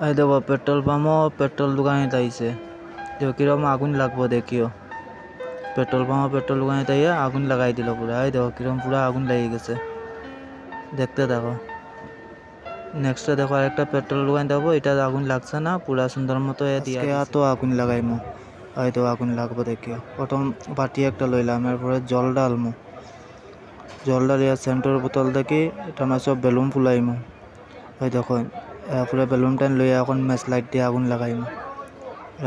এই দেখো petrol পাম্পও petrol দোকানে তাইছে দেখো কিরকম আগুন লাগবো দেখিও পেট্রোল পাম্পও পেট্রোল দোকানে তাইয়া আগুন লাগাই দিল পুরা এই দেখো কিরকম পুরা আগুন লেগে গেছে দেখতে থাকো নেক্সটে দেখো আরেকটা পেট্রোল দোকান যাবো এটা আগুন লাগছে না পুরা সুন্দর মতো দিয়ে এত আগুন লাগাইমু হয়তো আগুন লাগবো দেখিও প্রথম বাটি একটা লইলাম এরপরে জল ডালমু জল ডালিয়া সেন্টার বোতল দেখি এটা আমরা সব বেলুন ফুলাইমু ওই দেখো পুরো বেলুন টাইন লইয়া এখন ম্যাচ লাইট দিয়ে আগুন লাগাইমু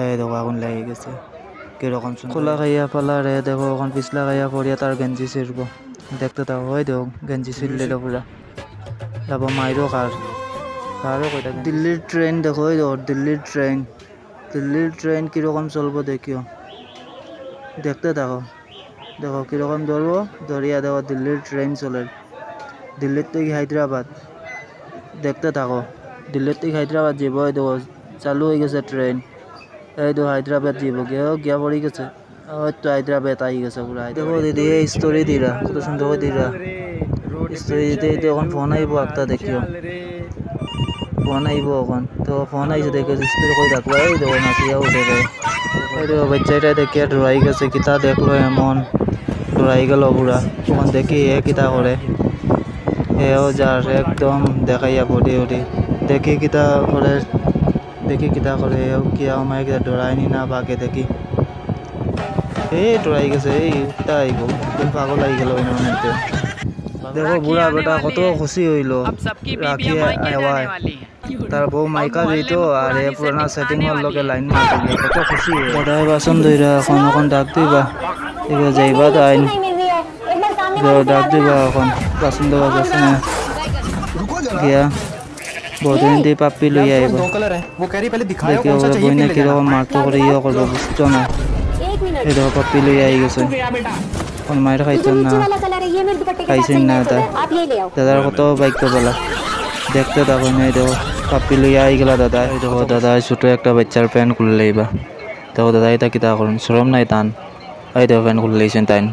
এই দেখো আগুন লেগে গেছে কিরকম খোলা খাইয়া পালা রে দেখো এখন পিছলা খাইয়া পড়িয়া তার গেঞ্জি ছিড়ব দেখতে থাকো ওই দেখো গেঞ্জি ছিড়লে পুরা তারপর মাইরও কারও কইটা দিল্লির ট্রেন দেখো ওই দেখো দিল্লির ট্রেন কীরকম চলবো দেখিও দেখতে থাকো দেখো কীরকম ধরবো ধরিয়া দেখো দিল্লির ট্রেন চলে দিল্লির থেকে হায়দ্রাবাদ দেখতে থাকো দিল্লির থেকে হায়দ্রাবাদ যাব এই দেখো চালু হয়ে গেছে ট্রেন এই দেখো হায়দ্রাবাদ যাব গিয়া পড়ে গেছে হয়তো হায়দ্রাবাদ আই গেছে পুরা দেখো দিদি এই স্টোরি দিরা কত সুন্দর করে দিরা স্টোরি দিতে এখন ফোন আইব একটা দেখিও ফোন আইব এখন তো ফোন আইছে দেখো স্টোরি করে রাখবো এই দেখো নাচিয়া উঠে এই দেখো বাচ্চাটা দেখিয়া ডরাই গেছে কিতা দেখলো এমন ডরাই গেল পুরা তখন দেখি এ কিতা করে এও যার একদম দেখাইয়া বডি উঠি দেখি কিতা করে এও কি আমার কিতা ডরাইনি না বাকে দেখি এই ডরাই গেছে এই কিতা আইব পাগল আই গেল মধ্যে দেখো বুড়া বেটা কত খুশি হইল রাখি আওয়ায় তার বউ মাইকা দিত আর এ পুরানা সেটিং এর লগে লাইন মারতে কত খুশি দাদাই বাসন ধইরা এখন ডাক দিবা এবার যাইবা তাই ডাক দিবা এখন বাসন দেওয়া যাচ্ছে না গিয়া বহুদিন দিয়ে পাপ্পি লই আইব দেখিও বইনে কিরকম মারতো করে ইয়ে করবো বুঝতো না এই দেখো পাপ্পি লই আই গেছে এখন মায়ের খাইতেন না খাইছেন না দাদার কত বাইক বলা দেখতে থাকো না এই দেখো পাপ্পি লইয়া আই গেলা দাদা এই দেখো দাদা ছোট একটা বাচ্চার প্যান্ট খুলে লইবা দেখো দাদা এটা কিতা করুন শরম নাই টান এই দেখো প্যান্ট খুলে লইছেন টাইন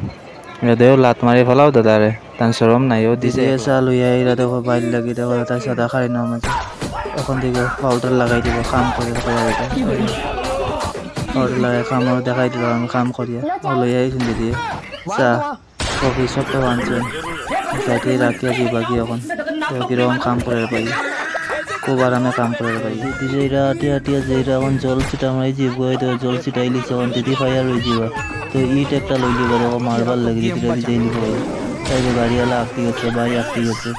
এটা দেখো লাত মারি ফেলাও দাদারে টান শরম নাই ও দিছে এসা লইয়া এইরা দেখো বাইর লাগি দেখো দাদা সাদা খাই না মাঝে এখন দেখো পাউডার লাগাই দিব কাম করে পাউডার লাগাই কামড় দেখাই দিল আমি কাম করিয়া লইয়া আইছেন দিদি চা কফি সবটা বানছেন সাইডে রাখিয়া দিবা কি এখন কিরকম কাম করে পাই খুব আরামে কাম করে পাই যেটা আটিয়া যেটা এখন জল ছিটা মারি যাব জল ছিটাইলি তখন দিদি ফাইয়া লই যাবা তো ইট একটা লই লিবা দেখো মারবার লাগে দিদিটা দিতে লিব তাই তো গাড়িওয়ালা আঁকতে গেছে ভাই আঁকতে গেছে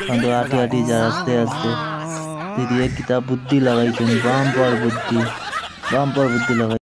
কিন্তু আটি যা আস্তে আস্তে দিদি কিতাব বুদ্ধি লাগাইছেন বাম্পার বুদ্ধি লাগাই